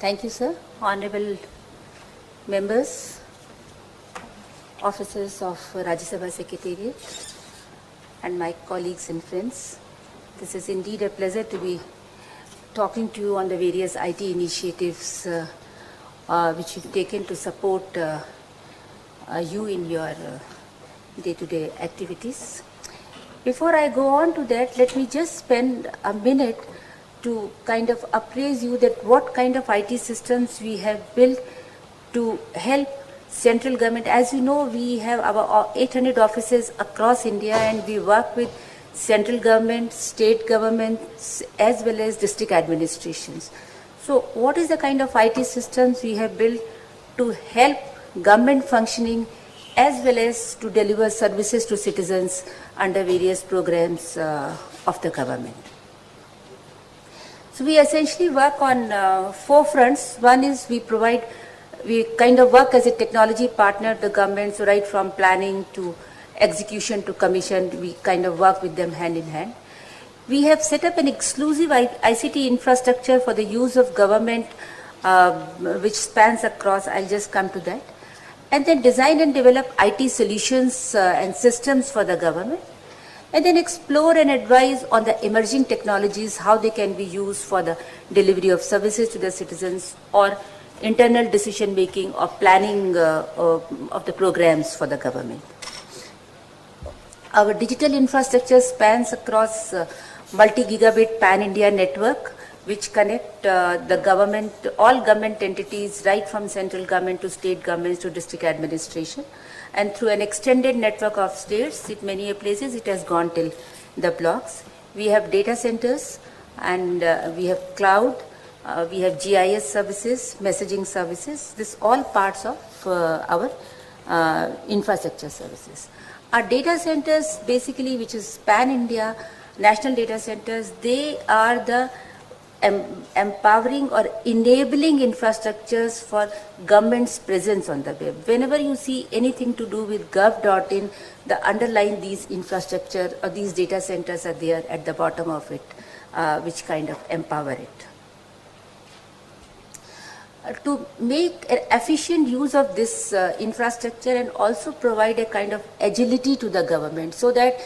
Thank you, sir. Honorable members, officers of Rajya Sabha Secretariat, and my colleagues and friends. This is indeed a pleasure to be talking to you on the various IT initiatives which you've taken to support you in your day-to-day activities. Before I go on to that, let me just spend a minute to kind of appraise you that what kind of IT systems we have built to help central government. As you know, we have our 800 offices across India, and we work with central government, state governments, as well as district administrations. So what is the kind of IT systems we have built to help government functioning as well as to deliver services to citizens under various programs of the government? So we essentially work on 4 fronts. One is we kind of work as a technology partner to the government, so right from planning to execution to commission, we kind of work with them hand in hand. We have set up an exclusive ICT infrastructure for the use of government, which spans across, I'll just come to that. And then design and develop IT solutions and systems for the government. And then explore and advise on the emerging technologies, how they can be used for the delivery of services to the citizens or internal decision making or planning of the programs for the government. Our digital infrastructure spans across multi-gigabit pan-India network, which connect the government, all government entities, right from central government to state governments to district administration. And through an extended network of states, in many places it has gone till the blocks. We have data centers, and we have cloud, we have GIS services, messaging services. This all parts of our infrastructure services. Our data centers, basically, which is pan-India, national data centers, they are the empowering or enabling infrastructures for government's presence on the web. Whenever you see anything to do with gov.in, the underlying these infrastructure or these data centers are there at the bottom of it, which kind of empower it. To make an efficient use of this infrastructure and also provide a kind of agility to the government, so that,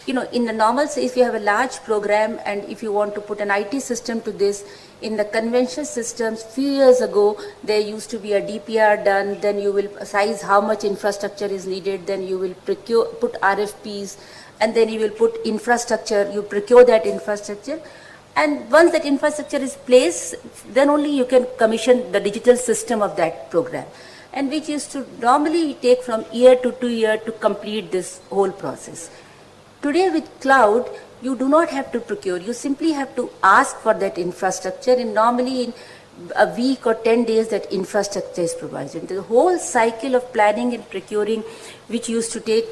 you know, in the normal, if you have a large program and if you want to put an IT system to this, in the conventional systems, few years ago, there used to be a DPR done, then you will size how much infrastructure is needed, then you will put RFPs, and then you will put infrastructure, you procure that infrastructure. And once that infrastructure is placed, then only you can commission the digital system of that program, and which used to normally take from year to 2 years to complete this whole process. Today with cloud, you do not have to procure, you simply have to ask for that infrastructure, and normally in a week or 10 days that infrastructure is provided. The whole cycle of planning and procuring, which used to take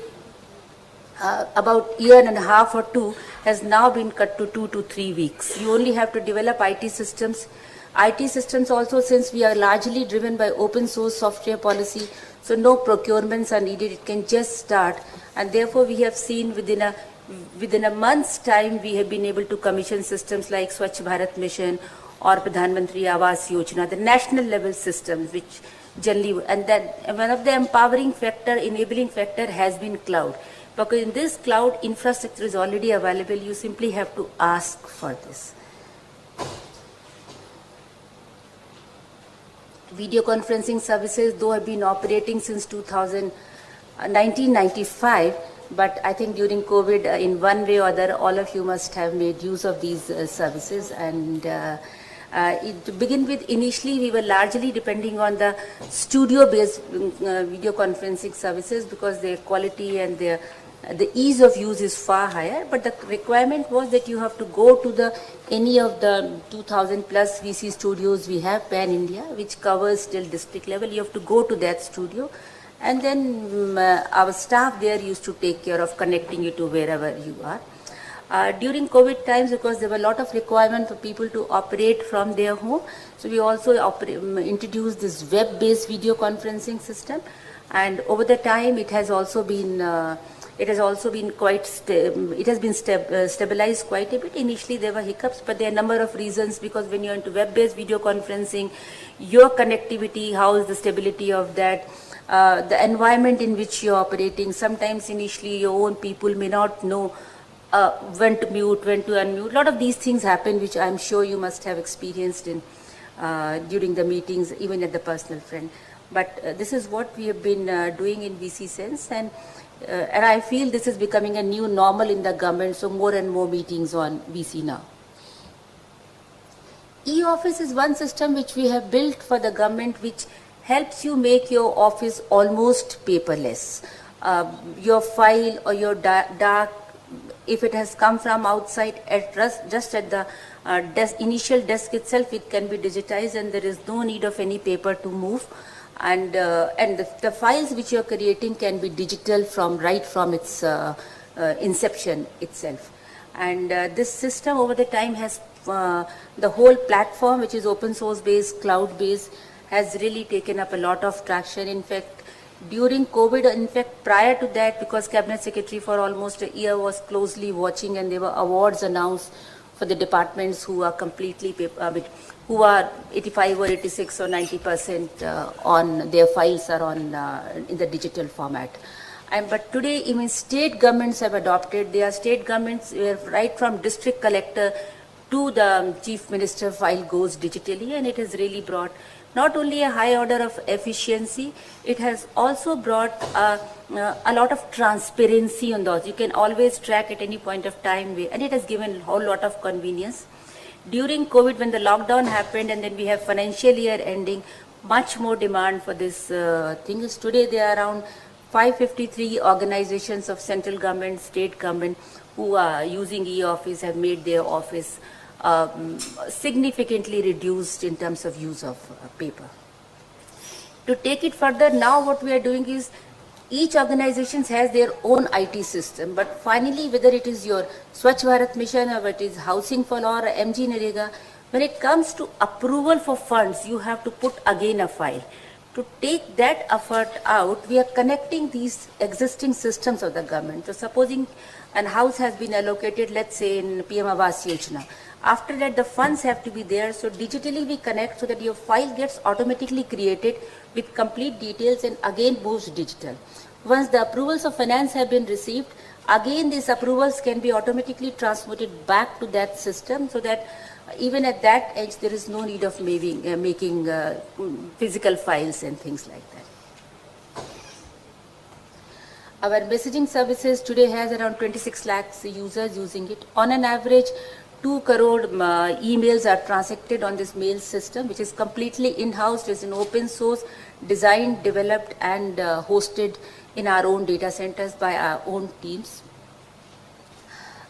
about a year and a half or 2, has now been cut to 2 to 3 weeks. You only have to develop IT systems. IT systems also, since we are largely driven by open source software policy, so no procurements are needed, it can just start. And therefore we have seen within a month's time, we have been able to commission systems like Swachh Bharat Mission or Pradhan Mantri Awas Yojana, the national level systems, which generally, and that one of the empowering factor, enabling factor has been cloud. Because in this cloud, infrastructure is already available, you simply have to ask for this. Video conferencing services, though, have been operating since 1995, but I think during COVID, in one way or other, all of you must have made use of these services. And to begin with, initially we were largely depending on the studio-based video conferencing services, because their quality and the ease of use is far higher, but the requirement was that you have to go to any of the 2000 plus VC studios we have pan India, which covers till district level. You have to go to that studio, and then our staff there used to take care of connecting you to wherever you are. During COVID times, because there were a lot of requirement for people to operate from their home, so we also introduced this web-based video conferencing system, and over the time it has also been It has also been it has been stabilized quite a bit. Initially there were hiccups, but there are a number of reasons, because when you're into web-based video conferencing, your connectivity, how is the stability of that, the environment in which you're operating. Sometimes initially your own people may not know when to mute, when to unmute. A lot of these things happen, which I'm sure you must have experienced in during the meetings, even at the personal front. But this is what we have been doing in VC Sense, and I feel this is becoming a new normal in the government, so more and more meetings on VC now. E-Office is one system which we have built for the government, which helps you make your office almost paperless. Your file or your DAC, if it has come from outside, just at the initial desk itself, it can be digitized, and there is no need of any paper to move. And the files which you are creating can be digital right from its inception itself. And this system over the time has the whole platform, which is open source based, cloud based, has really taken up a lot of traction. In fact, during COVID, in fact, prior to that, because Cabinet Secretary for almost a year was closely watching, and there were awards announced for the departments who are completely who are 85 or 86 or 90% on their files are on in the digital format. But today, even state governments have adopted. There are state governments where right from district collector to the chief minister file goes digitally, and it has really brought not only a high order of efficiency, it has also brought a lot of transparency on those. You can always track at any point of time, and it has given a whole lot of convenience. During COVID, when the lockdown happened, and then we have financial year ending, much more demand for this thing is today there are around 553 organizations of central government, state government who are using e-office, have made their office significantly reduced in terms of use of paper. To take it further, now what we are doing is each organization has their own IT system, but finally, whether it is your Swachh Bharat Mission or it is Housing for All or MG Narega, when it comes to approval for funds, you have to put again a file. To take that effort out, we are connecting these existing systems of the government. So supposing an house has been allocated, let's say in PM Awas Yojana, after that the funds have to be there, so digitally we connect so that your file gets automatically created with complete details and again moves digital. Once the approvals of finance have been received, again these approvals can be automatically transmitted back to that system, so that even at that edge there is no need of making physical files and things like that. Our messaging services today has around 26 lakhs users using it. On an average, 2 crore emails are transacted on this mail system, which is completely in-house. It is an open source, designed, developed and hosted in our own data centers by our own teams.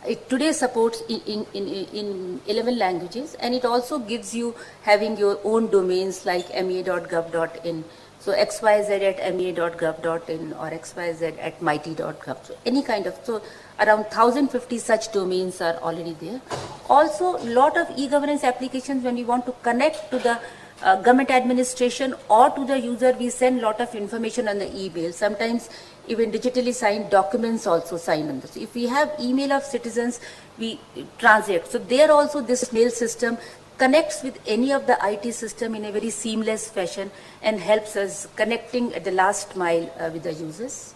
It today supports in 11 languages, and it also gives you having your own domains like mea.gov.in. So xyz at mea.gov.in or xyz at mighty.gov. So any kind of, so around 1050 such domains are already there. Also, lot of e-governance applications, when we want to connect to the government administration or to the user, we send lot of information on the email. Sometimes even digitally signed documents also sign on this. If we have email of citizens, we translate. So there also this mail system connects with any of the IT system in a very seamless fashion and helps us connecting at the last mile with the users.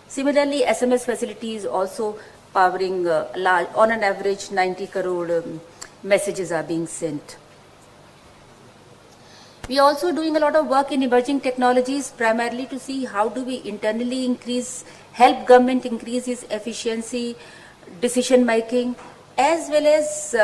Similarly, SMS facility is also powering large, on an average 90 crore messages are being sent. We are also doing a lot of work in emerging technologies, primarily to see how do we internally help government increase its efficiency, decision making, as well as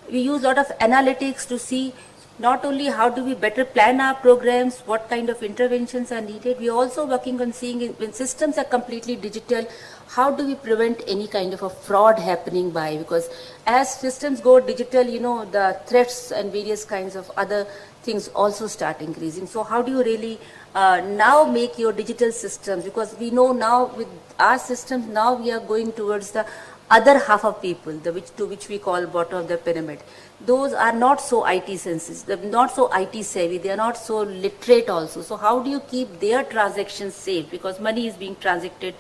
we use a lot of analytics to see not only how do we better plan our programs, what kind of interventions are needed. We are also working on seeing when systems are completely digital, how do we prevent any kind of a fraud happening by, because as systems go digital, you know, the threats and various kinds of other things also start increasing. So how do you really now make your digital systems, because we know now with our systems, now we are going towards the other half of people, which we call bottom of the pyramid. Those are not so IT sensitive, they're not so IT savvy, they are not so literate also. So how do you keep their transactions safe, because money is being transacted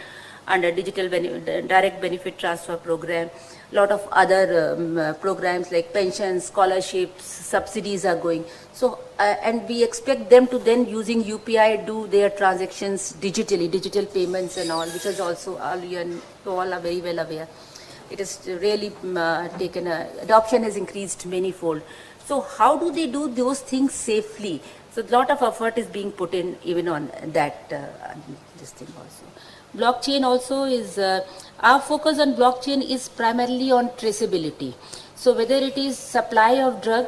under direct benefit transfer program. Lot of other programs like pensions, scholarships, subsidies are going. So, and we expect them to then using UPI do their transactions digitally, digital payments and all, which is also all are very well aware. It has really adoption has increased manyfold. So how do they do those things safely? So a lot of effort is being put in even on that, this thing also. Blockchain also is, our focus on blockchain is primarily on traceability. So whether it is supply of drug,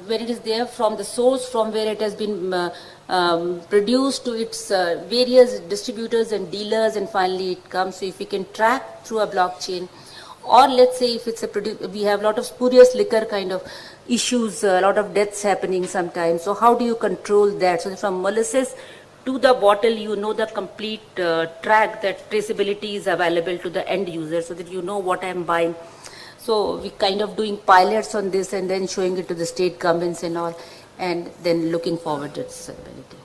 when it is there from the source from where it has been produced to its various distributors and dealers, and finally it comes. So if we can track through a blockchain, or let's say if it's we have a lot of spurious liquor kind of issues, a lot of deaths happening sometimes. So how do you control that? So from molasses to the bottle, you know the complete track, that traceability is available to the end user, so that you know what I am buying. So we kind of doing pilots on this and then showing it to the state governments and all, and then looking forward to its ability.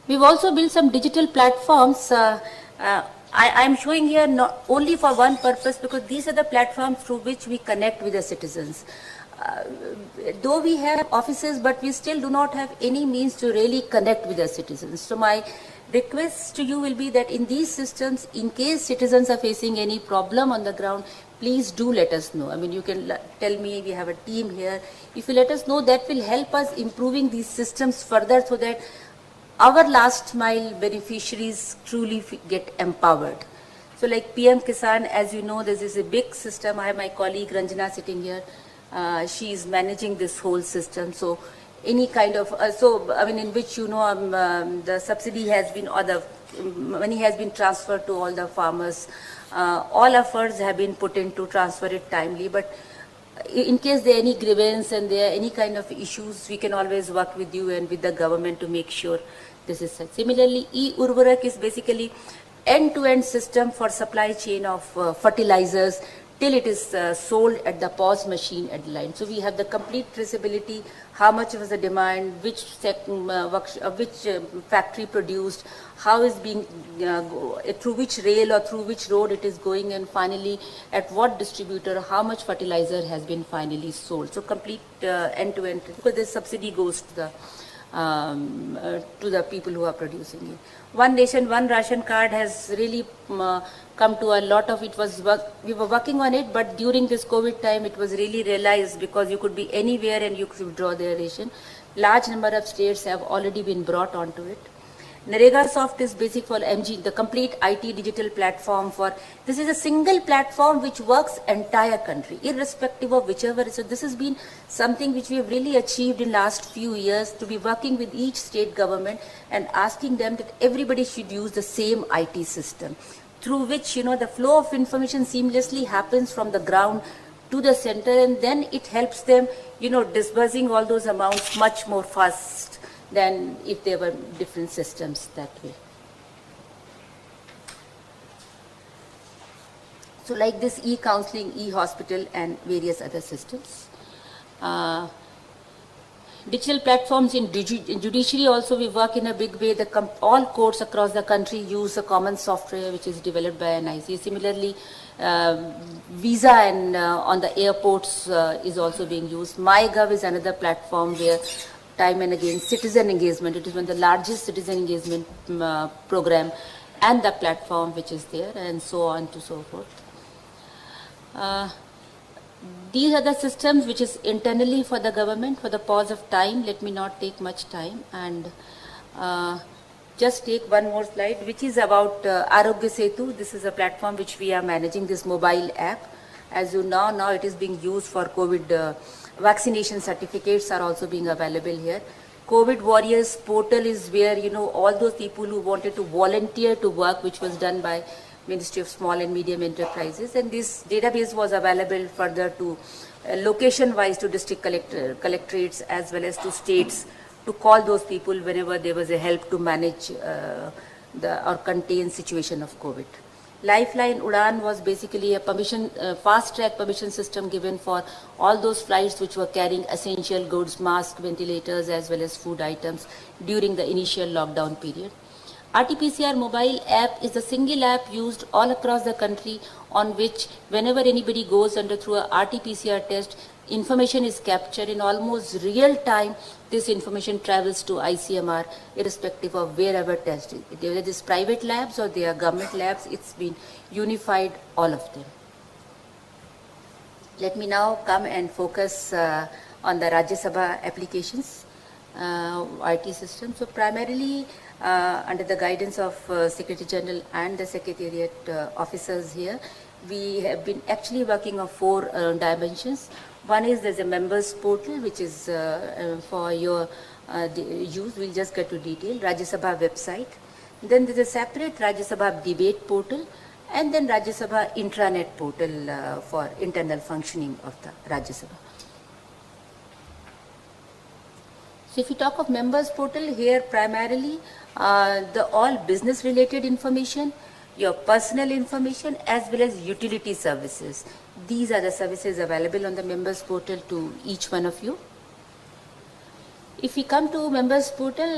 We've also built some digital platforms. I'm showing here not only for one purpose, because these are the platforms through which we connect with the citizens. Though we have offices, but we still do not have any means to really connect with the citizens. So my request to you will be that in these systems, in case citizens are facing any problem on the ground, please do let us know. I mean, you can tell me, we have a team here. If you let us know, that will help us improving these systems further, so that our last mile beneficiaries truly get empowered. So like PM Kisan, as you know, this is a big system. I have my colleague Ranjana sitting here. She is managing this whole system. So any kind of, in which, you know, the subsidy has been, or the money has been transferred to all the farmers. All efforts have been put in to transfer it timely. But in case there are any grievance and there are any kind of issues, we can always work with you and with the government to make sure this is set. Similarly, e-Urvarak is basically end-to-end system for supply chain of fertilizers till it is sold at the POS machine at the line. So we have the complete traceability, how much was the demand, which factory produced, how is being, through which rail or through which road it is going, and finally at what distributor, how much fertilizer has been finally sold. So complete end-to-end, because the subsidy goes to the people who are producing it. One Nation, One Ration card has really come to a lot of, we were working on it, but during this COVID time, it was really realized, because you could be anywhere and you could withdraw their ration. Large number of states have already been brought onto it. Narega Soft is basic for MG, the complete IT digital platform for, this is a single platform which works entire country, irrespective of whichever. So this has been something which we have really achieved in last few years, to be working with each state government and asking them that everybody should use the same IT system, through which, you know, the flow of information seamlessly happens from the ground to the center, and then it helps them, you know, disbursing all those amounts much more fast than if there were different systems that way. So like this e-counseling, e-hospital and various other systems. Digital platforms in judiciary also, we work in a big way. All courts across the country use a common software which is developed by NIC. Similarly, Visa and on the airports is also being used. MyGov is another platform where time and again citizen engagement, it is one of the largest citizen engagement program, and the platform which is there, and so on to so forth. These are the systems which is internally for the government. For the pause of time, let me not take much time, and just take one more slide, which is about Arogya Setu. This is a platform which we are managing, this mobile app. As you know, now it is being used for COVID vaccination certificates are also being available here. COVID Warriors portal is where, you know, all those people who wanted to volunteer to work, which was done by Ministry of Small and Medium Enterprises, and this database was available further to location-wise to district collectorates as well as to states, to call those people whenever there was a help to manage or contain situation of COVID. Lifeline Udan was basically a fast-track permission system given for all those flights which were carrying essential goods, masks, ventilators, as well as food items during the initial lockdown period. RT-PCR mobile app is a single app used all across the country on which whenever anybody goes through a RT-PCR test, information is captured in almost real time. This information travels to ICMR irrespective of wherever test is. Whether it is private labs or they are government labs, it's been unified, all of them. Let me now come and focus on the Rajya Sabha applications, IT system. So primarily under the guidance of Secretary General and the Secretariat officers here, we have been actually working on 4 dimensions. One is there's a members portal which is for your use. We'll just get to detail. Rajya Sabha website. Then there's a separate Rajya Sabha debate portal, and then Rajya Sabha intranet portal for internal functioning of the Rajya Sabha. So if you talk of members portal, here primarily the all business related information, your personal information as well as utility services. These are the services available on the members portal to each one of you. If we come to members portal,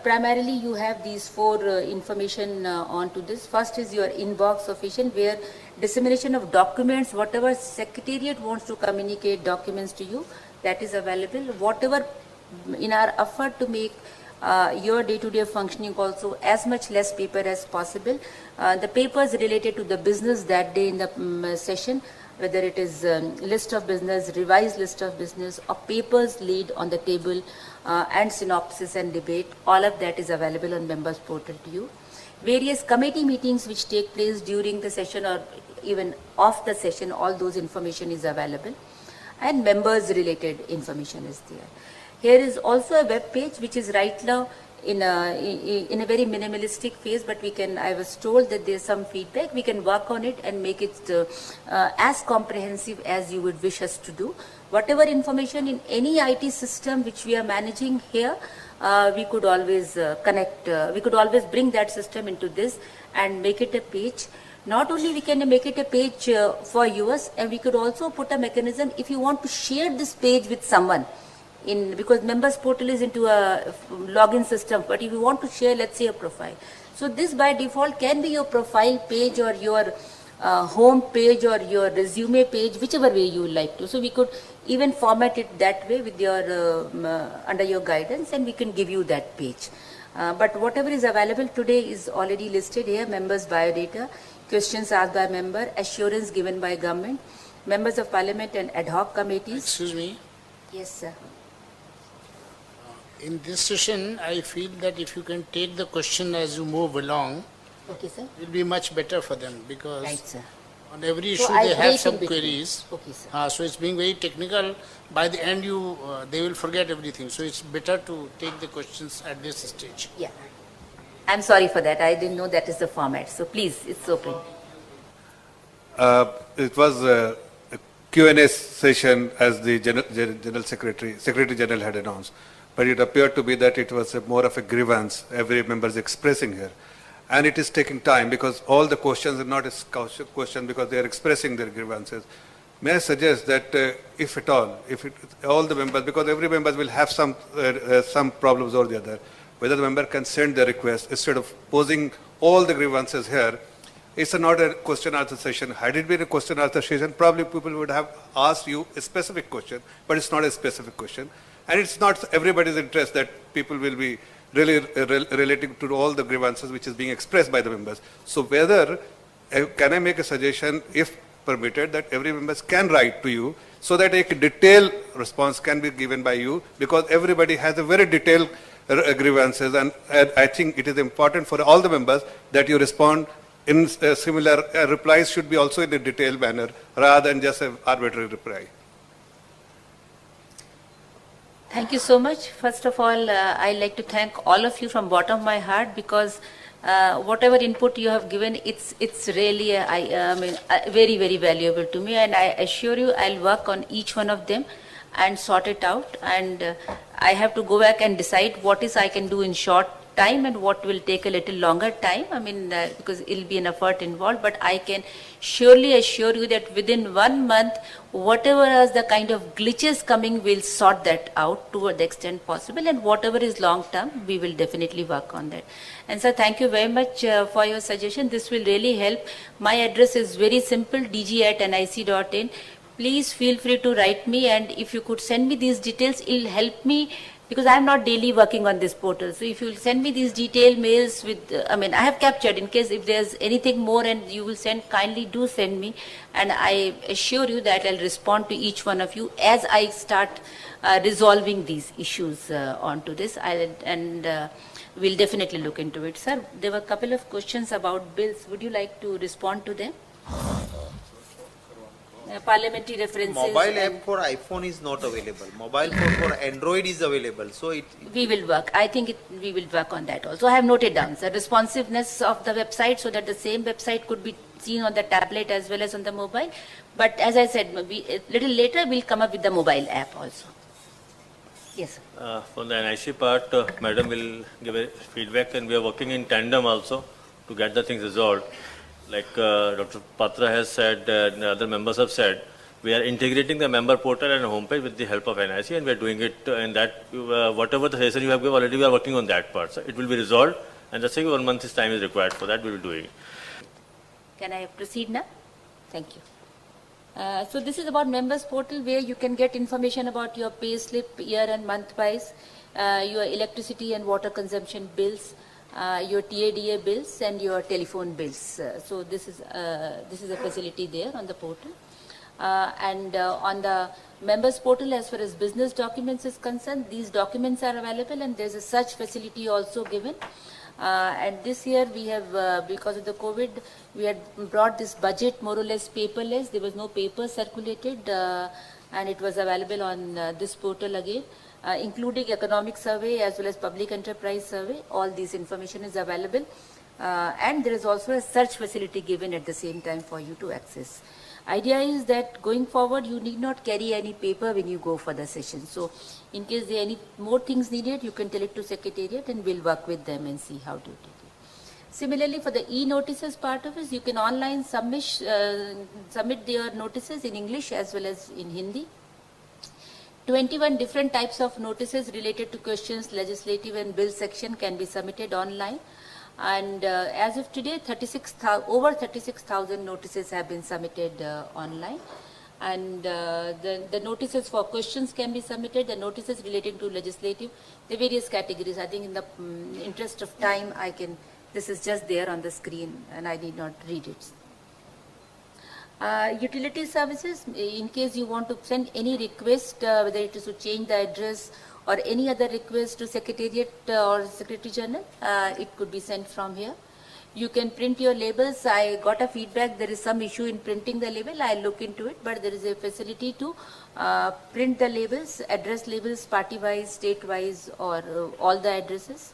primarily you have these 4 information onto this. First is your inbox official, where dissemination of documents, whatever Secretariat wants to communicate documents to you, that is available. Whatever in our effort to make your day-to-day functioning also as much less paper as possible, the papers related to the business that day in the session, whether it is list of business, revised list of business, or papers laid on the table and synopsis and debate, all of that is available on members portal to you. Various committee meetings which take place during the session or even off the session, all those information is available, and members related information is there. Here is also a web page which is right now in a very minimalistic phase, but we can, I was told that there is some feedback, we can work on it and make it as comprehensive as you would wish us to do. Whatever information in any IT system which we are managing here, we could always connect, we could always bring that system into this and make it a page. Not only we can make it a page for yours, and we could also put a mechanism if you want to share this page with someone, because members portal is into a login system, but if you want to share, let's say, a profile. So this by default can be your profile page or your home page or your resume page, whichever way you like to. So we could even format it that way with your under your guidance, and we can give you that page. But whatever is available today is already listed here: members biodata, questions asked by member, assurance given by government, members of parliament and ad hoc committees. Excuse me. Yes, sir. In this session, I feel that if you can take the question as you move along, Okay, sir. it will be much better for them, because Right, sir. on every So issue I'll they have break some in between. queries. Okay, sir. So it's being very technical. By the end, they will forget everything. So it's better to take the questions at this stage. Yeah. I'm sorry for that. I didn't know that is the format. So please, it's open. It was a Q&A session as the General Secretary General had announced. But it appeared to be that it was more of a grievance every member is expressing here. And it is taking time because all the questions are not a question because they are expressing their grievances. May I suggest that if at all, all the members, because every member will have some problems or the other, whether the member can send the request instead of posing all the grievances here. It's not a question answer session. Had it been a question answer session, probably people would have asked you a specific question, but it's not a specific question. And it's not everybody's interest that people will be really relating to all the grievances which is being expressed by the members. So whether, can I make a suggestion, if permitted, that every member can write to you so that a detailed response can be given by you, because everybody has a very detailed grievances, and I think it is important for all the members that you respond in similar replies should be also in a detailed manner rather than just an arbitrary reply. Thank you so much. First of all, I'd like to thank all of you from bottom of my heart, because whatever input you have given, it's really very, very valuable to me, and I assure you I'll work on each one of them and sort it out, and I have to go back and decide what is I can do in short time and what will take a little longer time. I mean, because it'll be an effort involved, but I can surely assure you that within 1 month, whatever is the kind of glitches coming, we'll sort that out to the extent possible, and whatever is long term, we will definitely work on that. And sir, thank you very much for your suggestion. This will really help. My address is very simple, dg@nic.in. Please feel free to write me, and if you could send me these details, it'll help me, because I'm not daily working on this portal. So if you'll send me these detailed mails with, I mean, I have captured, in case if there's anything more and you will send, kindly do send me. And I assure you that I'll respond to each one of you as I start resolving these issues onto this. We'll definitely look into it. Sir, there were a couple of questions about bills. Would you like to respond to them? Parliamentary references. Mobile app for iPhone is not available. Mobile phone for Android is available. So we will work. I think we will work on that also. I have noted down the responsiveness of the website so that the same website could be seen on the tablet as well as on the mobile. But as I said, a little later we'll come up with the mobile app also. Yes, sir. For the NIC part, Madam will give a feedback, and we are working in tandem also to get the things resolved. Like Dr. Patra has said, and other members have said, we are integrating the member portal and homepage with the help of NIC, and we are doing it in that, whatever the suggestion you have given already, we are working on that part. So it will be resolved, and just saying 1 month's time is required for that, we will do it. Can I proceed now? Thank you. So this is about members portal, where you can get information about your pay slip year and month wise, your electricity and water consumption bills, your TADA bills and your telephone bills. So this is a facility there on the portal. On the members portal, as far as business documents is concerned, these documents are available, and there's a search facility also given. And this year we have, because of the COVID, we had brought this budget more or less paperless. There was no paper circulated, and it was available on this portal again. Including economic survey as well as public enterprise survey, all this information is available. And there is also a search facility given at the same time for you to access. Idea is that going forward, you need not carry any paper when you go for the session. So in case there are any more things needed, you can tell it to Secretariat and we'll work with them and see how to take it. Similarly, for the e-notices part of it, you can online submit their notices in English as well as in Hindi. 21 different types of notices related to questions, legislative and bill section can be submitted online. And as of today, over 36,000 notices have been submitted online. And the notices for questions can be submitted, the notices relating to legislative, the various categories. I think in the interest of time, this is just there on the screen and I need not read it. Utility services, in case you want to send any request, whether it is to change the address or any other request to Secretariat or Secretary General, it could be sent from here. You can print your labels. I got a feedback there is some issue in printing the label. I'll look into it, but there is a facility to print the labels, address labels, party-wise, state-wise, or all the addresses.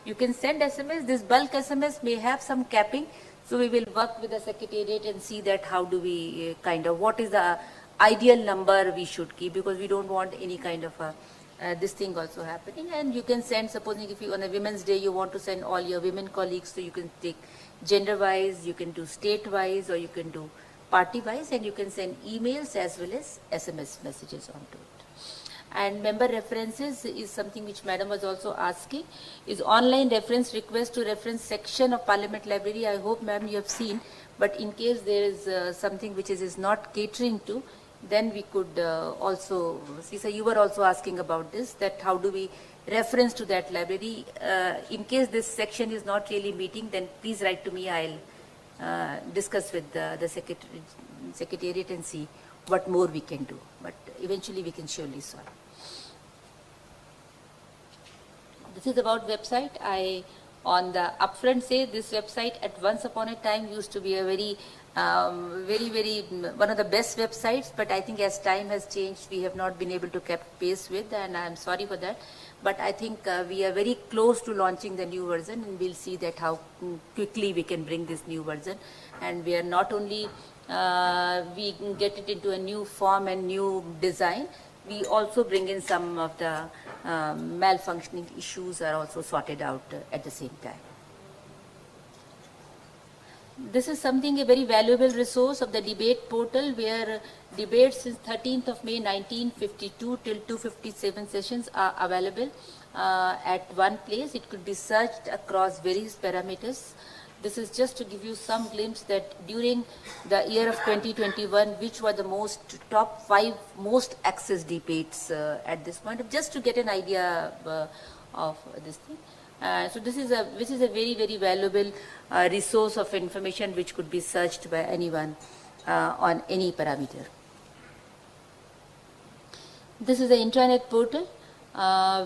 You can send SMS. This bulk SMS may have some capping. So we will work with the Secretariat and see that how do we what is the ideal number we should keep, because we don't want any kind of this thing also happening. And you can send, supposing if you on a Women's Day you want to send all your women colleagues, so you can take gender-wise, you can do state-wise, or you can do party-wise, and you can send emails as well as SMS messages onto it. And member references is something which Madam was also asking, is online reference request to reference section of Parliament Library. I hope, Ma'am, you have seen, but in case there is something which is not catering to, then we could also see. So you were also asking about this, that how do we reference to that library. In case this section is not really meeting, then please write to me. I'll discuss with the Secretariat and see what more we can do. But eventually we can surely solve. This is about website. I, on the upfront, say this website at once upon a time used to be a very one of the best websites, but I think as time has changed, we have not been able to keep pace with, and I'm sorry for that. But I think we are very close to launching the new version, and we'll see that how quickly we can bring this new version. And we are not only we can get it into a new form and new design, we also bring in some of the malfunctioning issues are also sorted out at the same time. This is something, a very valuable resource of the debate portal, where debates since 13th of May 1952 till 257 sessions are available at one place. It could be searched across various parameters. This is just to give you some glimpse that during the year of 2021, which were the top 5 most accessed debates at this point, just to get an idea of this thing. So this is a very, very valuable resource of information which could be searched by anyone on any parameter. This is the intranet portal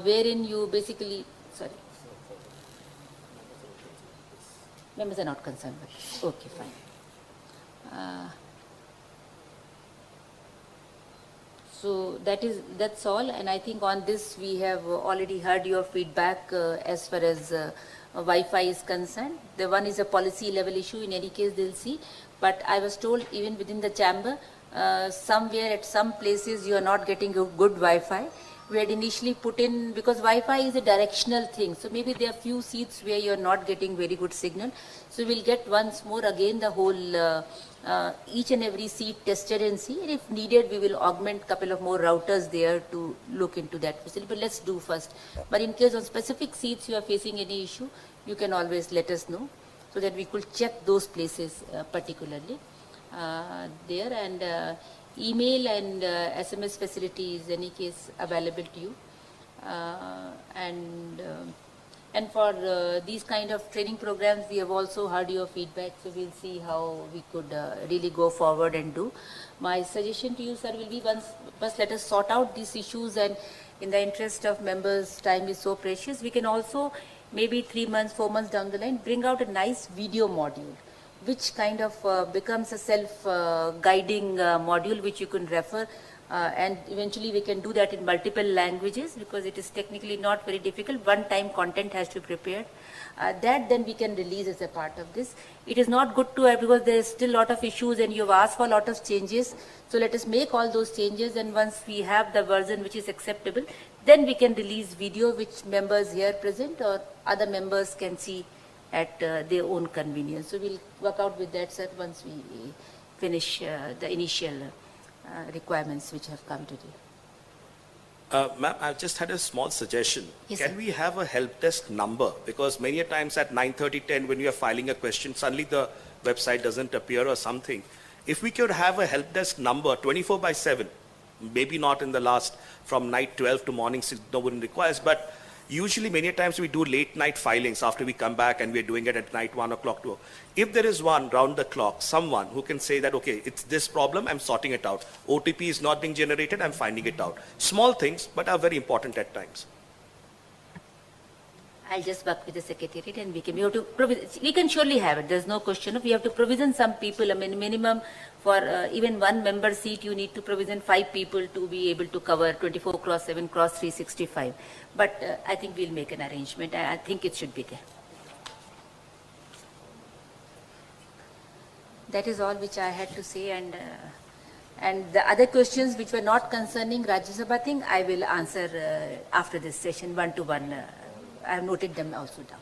wherein you basically, members are not concerned with this. Okay, fine. So that's all, and I think on this we have already heard your feedback as far as Wi-Fi is concerned. The one is a policy level issue. In any case, they'll see. But I was told even within the chamber, somewhere at some places you are not getting a good Wi-Fi. We had initially put in, because Wi-Fi is a directional thing, so maybe there are few seats where you are not getting very good signal. So we'll get once more again the whole each and every seat tested and see, and if needed we will augment couple of more routers there to look into that facility. But let's do first. But in case of specific seats you are facing any issue, you can always let us know so that we could check those places particularly there. And email and SMS facility is any case available to you. And for these kind of training programs, we have also heard your feedback, so we'll see how we could really go forward and do. My suggestion to you, sir, will be first let us sort out these issues, and in the interest of members, time is so precious, we can also maybe 3 months, 4 months down the line, bring out a nice video module, which kind of becomes a self-guiding module which you can refer. And eventually we can do that in multiple languages, because it is technically not very difficult. One-time content has to be prepared. That then we can release as a part of this. It is not good to have, because there is still a lot of issues and you have asked for a lot of changes. So let us make all those changes, and once we have the version which is acceptable, then we can release video which members here present or other members can see at their own convenience. So we'll work out with that, sir, once we finish the initial requirements which have come today. Ma'am, I just had a small suggestion. Yes, Can sir. we have a help desk number? Because many a times at 9:30, 10, when you are filing a question, suddenly the website doesn't appear or something. If we could have a help desk number 24/7, maybe not in the last from night 12 to morning 6, no one requires, but usually many times we do late night filings after we come back, and we're doing it at night 1 o'clock, 2. If there is one round the clock, someone who can say that, okay, it's this problem, I'm sorting it out. OTP is not being generated, I'm finding it out. Small things, but are very important at times. I'll just work with the secretariat, and we can surely have it. There's no question of, we have to provision some people. I mean, minimum for even one member seat, you need to provision 5 people to be able to cover 24/7 cross 365. But I think we'll make an arrangement. I think it should be there. That is all which I had to say, and the other questions which were not concerning Rajya Sabha thing, I will answer after this session, one to one. I have noted them also down.